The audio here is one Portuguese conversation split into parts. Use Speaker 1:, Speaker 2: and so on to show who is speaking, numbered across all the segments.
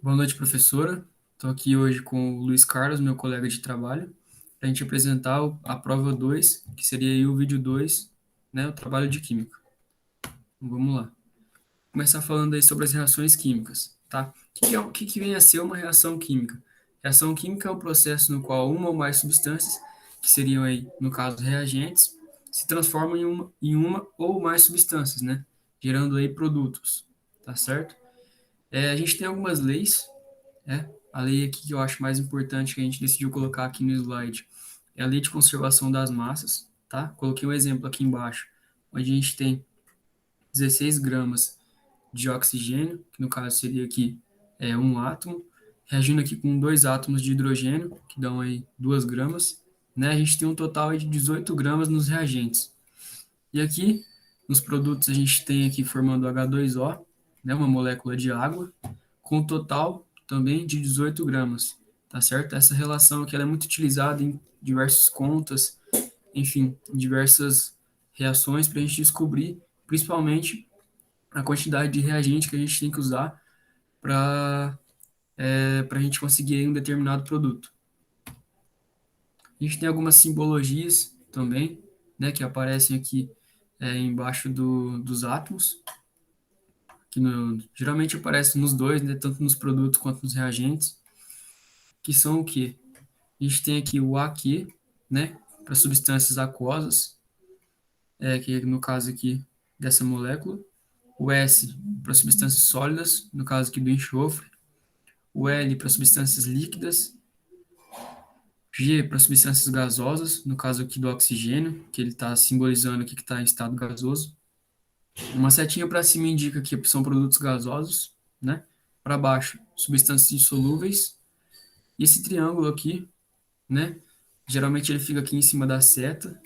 Speaker 1: Boa noite, professora. Estou aqui hoje com o Luiz Carlos, meu colega de trabalho, para a gente apresentar a prova 2, que seria aí o vídeo 2, né, o trabalho de química. Então, vamos lá. Começar falando aí sobre as reações químicas, tá? O que vem a ser uma reação química? Reação química é um processo no qual uma ou mais substâncias, que seriam aí, no caso, reagentes, se transformam em uma ou mais substâncias, né? Gerando aí produtos, tá certo? A gente tem algumas leis, né? A lei aqui que eu acho mais importante que a gente decidiu colocar aqui no slide é a lei de conservação das massas, tá? Coloquei um exemplo aqui embaixo, onde a gente tem 16 gramas de oxigênio, que no caso seria aqui um átomo, reagindo aqui com dois átomos de hidrogênio, que dão aí 2 gramas, né? A gente tem um total aí de 18 gramas nos reagentes. E aqui, nos produtos, a gente tem aqui formando H2O, né, uma molécula de água, com um total também de 18 gramas, tá certo? Essa relação aqui ela é muito utilizada em diversas contas, enfim, em diversas reações para a gente descobrir, principalmente, a quantidade de reagente que a gente tem que usar para para a gente conseguir um determinado produto. A gente tem algumas simbologias também, né, que aparecem aqui embaixo dos átomos, geralmente aparece nos dois, né, tanto nos produtos quanto nos reagentes, que são o quê? A gente tem aqui o AQ, né, para substâncias aquosas, que no caso aqui dessa molécula, o S para substâncias sólidas, no caso aqui do enxofre, o L para substâncias líquidas, G para substâncias gasosas, no caso aqui do oxigênio, que ele está simbolizando aqui que está em estado gasoso. Uma setinha para cima indica que são produtos gasosos, né? Para baixo, substâncias insolúveis. E esse triângulo aqui, né? Geralmente ele fica aqui em cima da seta,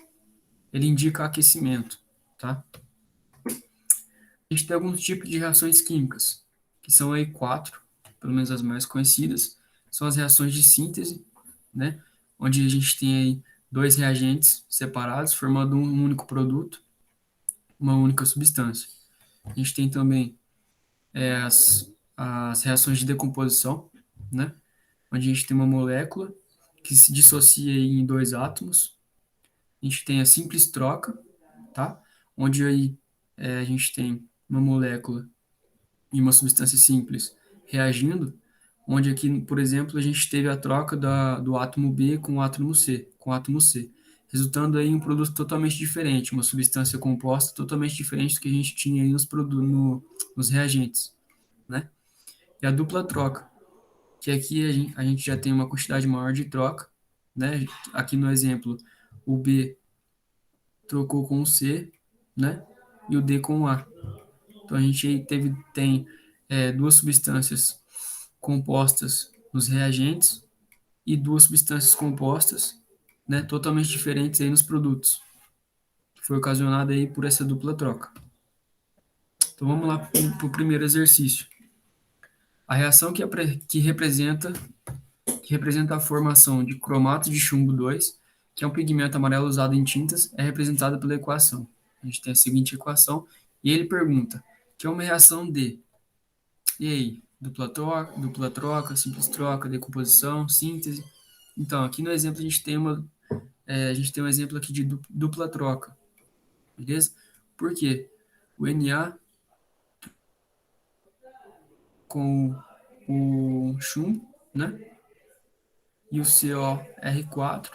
Speaker 1: ele indica aquecimento, tá? A gente tem alguns tipos de reações químicas, que são aí quatro, pelo menos as mais conhecidas, são as reações de síntese, né? Onde a gente tem aí dois reagentes separados, formando um único produto, uma única substância. A gente tem também as reações de decomposição, né? Onde a gente tem uma molécula que se dissocia em dois átomos. A gente tem a simples troca, tá? Onde aí a gente tem uma molécula e uma substância simples reagindo, onde aqui, por exemplo, a gente teve a troca do átomo B com o átomo C, resultando aí em um produto totalmente diferente, uma substância composta totalmente diferente do que a gente tinha aí nos reagentes, né? E a dupla troca, que aqui a gente já tem uma quantidade maior de troca, né? Aqui no exemplo, o B trocou com o C, né? E o D com o A. Então a gente tem duas substâncias compostas nos reagentes e duas substâncias compostas, né, totalmente diferentes aí nos produtos, que foi ocasionada aí por essa dupla troca. Então vamos lá para o primeiro exercício. A reação que representa a formação de cromato de chumbo 2, que é um pigmento amarelo usado em tintas, é representada pela equação. A gente tem a seguinte equação e ele pergunta que é uma reação de. E aí? Dupla troca, simples troca, decomposição, síntese. Então, aqui no exemplo a gente tem um exemplo aqui de dupla troca, beleza? Por quê? O Na com o chumbo, né? E o COR4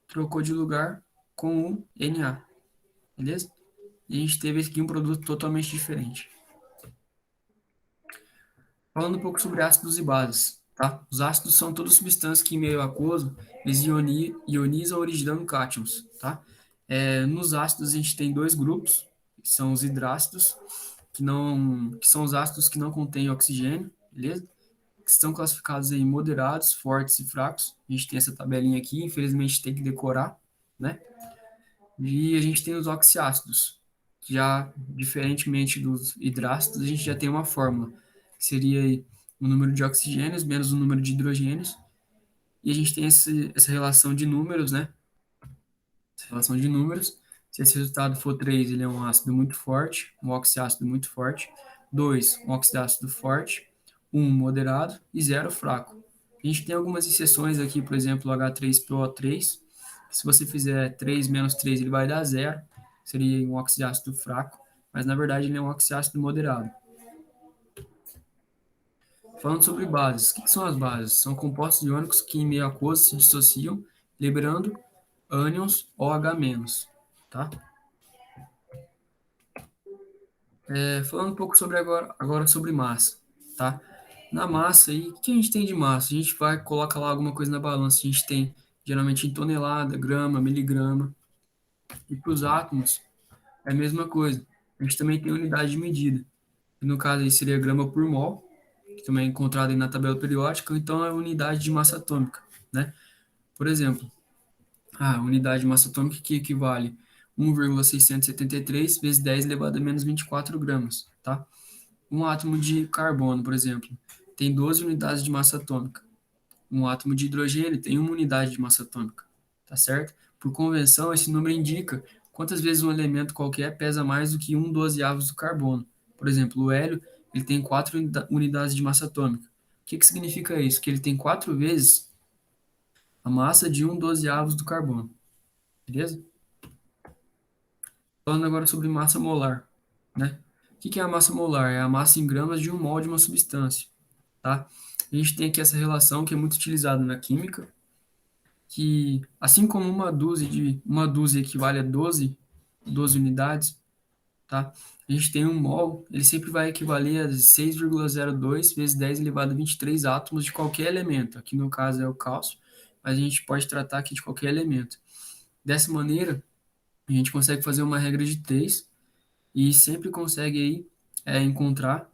Speaker 1: trocou de lugar com o Na, beleza? E a gente teve aqui um produto totalmente diferente. Falando um pouco sobre ácidos e bases, tá? Os ácidos são todas substâncias que, em meio aquoso, eles ionizam originando cátions, tá? Nos ácidos, a gente tem dois grupos, que são os hidrácidos, que são os ácidos que não contêm oxigênio, beleza? Que estão classificados em moderados, fortes e fracos. A gente tem essa tabelinha aqui, infelizmente tem que decorar, né? E a gente tem os oxiácidos, que já, diferentemente dos hidrácidos, a gente já tem uma fórmula, que seria aí o número de oxigênios menos o número de hidrogênios, e a gente tem essa relação de números, né? Essa relação de números, se esse resultado for 3, ele é um ácido muito forte, um oxiácido muito forte. 2, um oxidácido forte. 1 moderado e 0 fraco. A gente tem algumas exceções aqui, por exemplo, o H3PO3, que se você fizer 3 menos 3, ele vai dar 0, seria um oxiácido fraco, mas na verdade ele é um oxiácido moderado. Falando sobre bases, o que são as bases? São compostos iônicos que em meio aquoso se dissociam, liberando ânions OH-, tá? Falando um pouco sobre agora sobre massa, tá? Na massa, aí, o que a gente tem de massa? A gente vai, coloca lá alguma coisa na balança, a gente tem geralmente em tonelada, grama, miligrama, e para os átomos é a mesma coisa. A gente também tem unidade de medida, que no caso aí seria grama por mol, que também é encontrado aí na tabela periódica, ou então é a unidade de massa atômica, né? Por exemplo, a unidade de massa atômica que equivale 1,673 vezes 10 elevado a menos 24 gramas, tá? Um átomo de carbono, por exemplo, tem 12 unidades de massa atômica. Um átomo de hidrogênio tem uma unidade de massa atômica, tá certo? Por convenção, esse número indica quantas vezes um elemento qualquer pesa mais do que 1/12 do carbono. Por exemplo, o hélio, ele tem 4 unidades de massa atômica. O que significa isso? Que ele tem 4 vezes a massa de 1/12 do carbono, beleza? Falando agora sobre massa molar, né? O que é a massa molar? É a massa em gramas de um mol de uma substância, tá? A gente tem aqui essa relação que é muito utilizada na química, que assim como uma dúzia equivale a 12 unidades, tá? A gente tem um mol, ele sempre vai equivaler a 6,02 vezes 10 elevado a 23 átomos de qualquer elemento. Aqui no caso é o cálcio, mas a gente pode tratar aqui de qualquer elemento. Dessa maneira, a gente consegue fazer uma regra de 3 e sempre consegue aí encontrar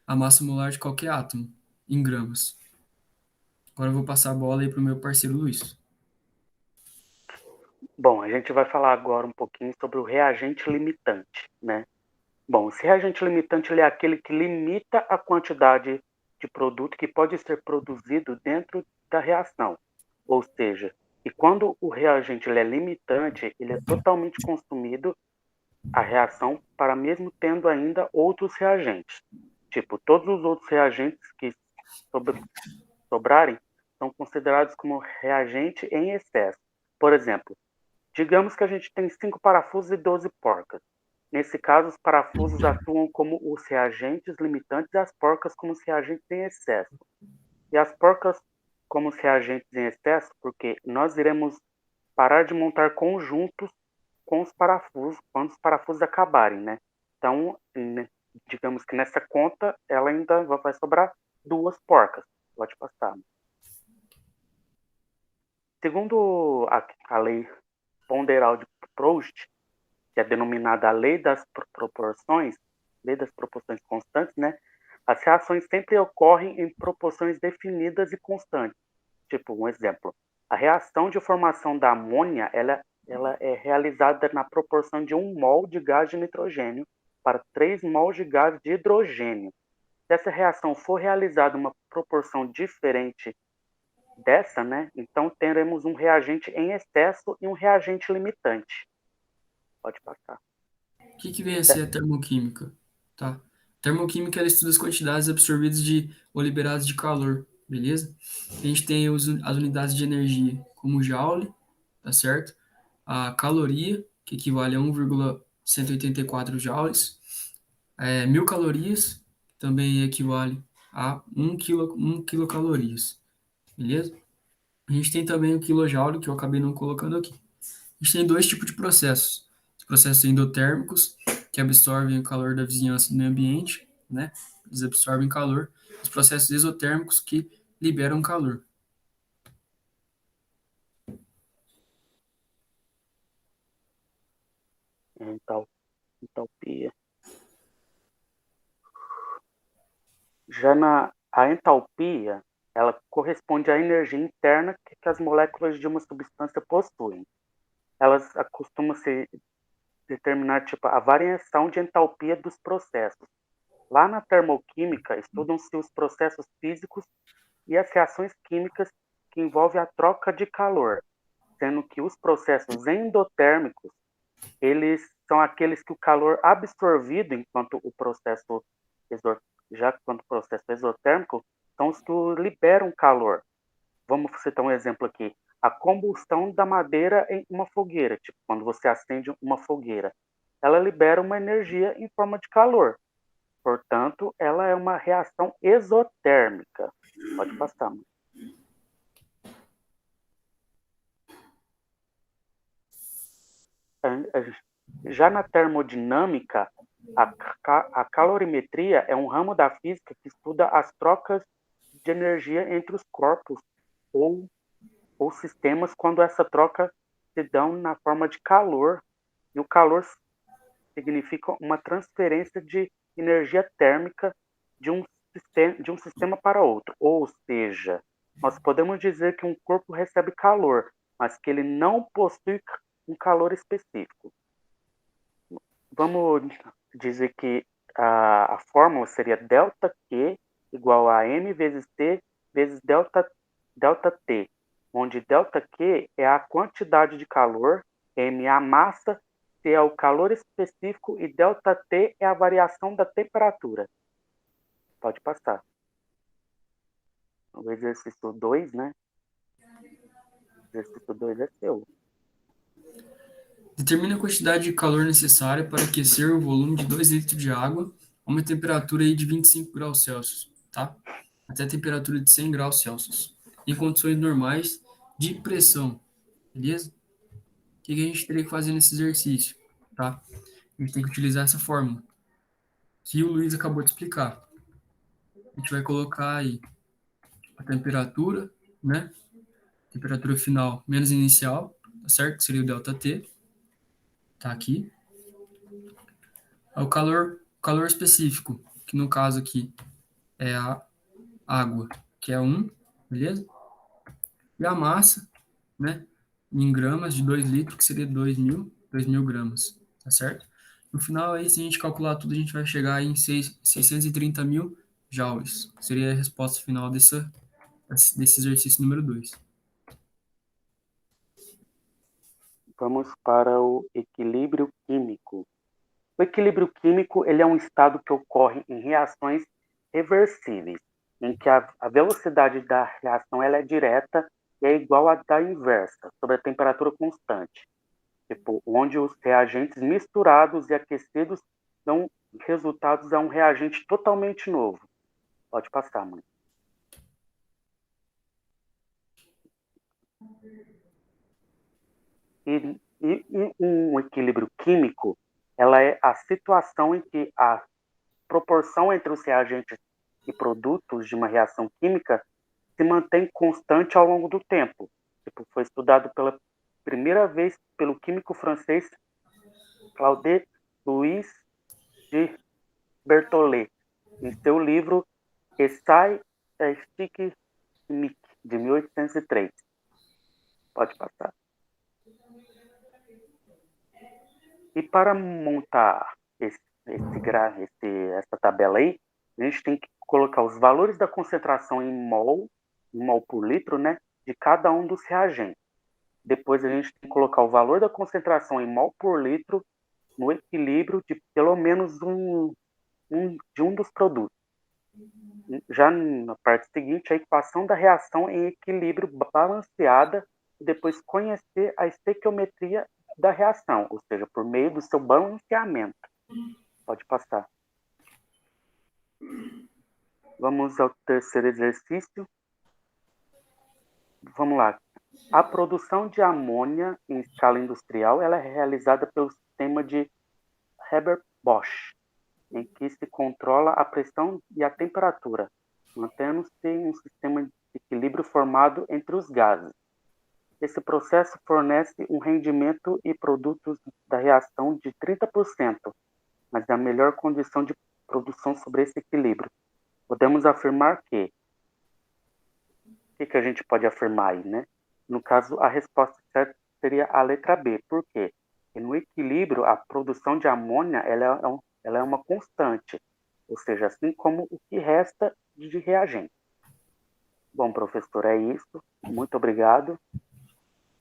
Speaker 1: a massa molar de qualquer átomo em gramas. Agora eu vou passar a bola aí para o meu parceiro Luiz.
Speaker 2: Bom, a gente vai falar agora um pouquinho sobre o reagente limitante, né? Bom, esse reagente limitante ele é aquele que limita a quantidade de produto que pode ser produzido dentro da reação. Ou seja, e quando o reagente ele é limitante, ele é totalmente consumido a reação para mesmo tendo ainda outros reagentes. Tipo, todos os outros reagentes que sobrarem são considerados como reagente em excesso. Por exemplo, digamos que a gente tem 5 parafusos e 12 porcas. Nesse caso, os parafusos atuam como os reagentes limitantes e as porcas como os reagentes em excesso. E as porcas como os reagentes em excesso, porque nós iremos parar de montar conjuntos com os parafusos quando os parafusos acabarem, né? Então, digamos que nessa conta, ela ainda vai sobrar 2 porcas. Pode passar. Segundo a lei ponderal de Proust, que é denominada a lei das proporções constantes, né? As reações sempre ocorrem em proporções definidas e constantes. Tipo, um exemplo, a reação de formação da amônia, ela é realizada na proporção de 1 mol de gás de nitrogênio para 3 mols de gás de hidrogênio. Se essa reação for realizada em uma proporção diferente dessa, né, então teremos um reagente em excesso e um reagente limitante. Pode passar.
Speaker 1: O que vem a ser a termoquímica? Tá? Termoquímica ela estuda as quantidades absorvidas ou liberadas de calor, beleza? A gente tem as unidades de energia, como joule, tá certo? A caloria, que equivale a 1,184 joules. 1.000 calorias, que também equivale a 1 quilocalorias, beleza? A gente tem também o quilojoule, que eu acabei não colocando aqui. A gente tem dois tipos de processos. Os processos endotérmicos, que absorvem o calor da vizinhança do meio ambiente, né? Eles absorvem calor. Os processos exotérmicos, que liberam calor.
Speaker 2: Entalpia. A entalpia, ela corresponde à energia interna que as moléculas de uma substância possuem. Elas costumam se determinar tipo, a variação de entalpia dos processos. Lá na termoquímica, estudam-se os processos físicos e as reações químicas que envolvem a troca de calor, sendo que os processos endotérmicos, eles são aqueles que o calor absorvido enquanto o processo já quando o processo exotérmico, são os que liberam calor. Vamos citar um exemplo aqui. A combustão da madeira em uma fogueira, tipo quando você acende uma fogueira, ela libera uma energia em forma de calor. Portanto, ela é uma reação exotérmica. Pode passar, mãe. Já na termodinâmica, a calorimetria é um ramo da física que estuda as trocas de energia entre os corpos ou, ou sistemas quando essa troca se dão na forma de calor. E o calor significa uma transferência de energia térmica de um sistema para outro. Ou seja, nós podemos dizer que um corpo recebe calor, mas que ele não possui um calor específico. Vamos dizer que a fórmula seria ΔQ igual a m vezes T vezes delta T, onde ΔQ é a quantidade de calor, m é a massa, T é o calor específico e ΔT é a variação da temperatura. Pode passar. O exercício 2, né? O exercício 2 é seu.
Speaker 1: Determine a quantidade de calor necessária para aquecer o volume de 2 litros de água a uma temperatura aí de 25 graus Celsius, tá? Até a temperatura de 100 graus Celsius, em condições normais de pressão, beleza? O que a gente teria que fazer nesse exercício, tá? A gente tem que utilizar essa fórmula que o Luiz acabou de explicar. A gente vai colocar aí a temperatura, né? Temperatura final menos inicial, tá certo? Que seria o ΔT, tá aqui. O calor específico, que no caso aqui é a água, que é 1, beleza? E a massa, né, em gramas de 2 litros, que seria 2.000 gramas, tá certo? No final, aí, se a gente calcular tudo, a gente vai chegar em 630 mil joules. Seria a resposta final desse exercício número 2.
Speaker 2: Vamos para o equilíbrio químico. O equilíbrio químico ele é um estado que ocorre em reações reversíveis, em que a velocidade da reação ela é direta e é igual à da inversa, sobre a temperatura constante. Tipo, onde os reagentes misturados e aquecidos dão resultados a um reagente totalmente novo. Pode passar, mãe. E um equilíbrio químico, ela é a situação em que a proporção entre os reagentes e produtos de uma reação química se mantém constante ao longo do tempo. Tipo, foi estudado pela primeira vez pelo químico francês Claude Louis de Berthollet, em seu livro Essai Statistique Chimique, de 1803. Pode passar. E para montar essa tabela aí, a gente tem que colocar os valores da concentração em mol por litro, né, de cada um dos reagentes. Depois a gente tem que colocar o valor da concentração em mol por litro no equilíbrio de pelo menos de um dos produtos. Já na parte seguinte, a equação da reação em equilíbrio balanceada e depois conhecer a estequiometria da reação, ou seja, por meio do seu balanceamento. Pode passar. Vamos ao terceiro exercício. Vamos lá. A produção de amônia em escala industrial ela é realizada pelo sistema de Haber-Bosch, em que se controla a pressão e a temperatura, mantendo-se um sistema de equilíbrio formado entre os gases. Esse processo fornece um rendimento e produtos da reação de 30%, mas é a melhor condição de produção sobre esse equilíbrio. Podemos afirmar que... O que a gente pode afirmar aí, né? No caso, a resposta certa seria a letra B. Por quê? Porque no equilíbrio, a produção de amônia ela é uma constante, ou seja, assim como o que resta de reagente. Bom, professor, é isso. Muito obrigado.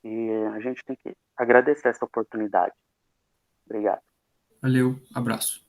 Speaker 2: E a gente tem que agradecer essa oportunidade. Obrigado.
Speaker 1: Valeu, abraço.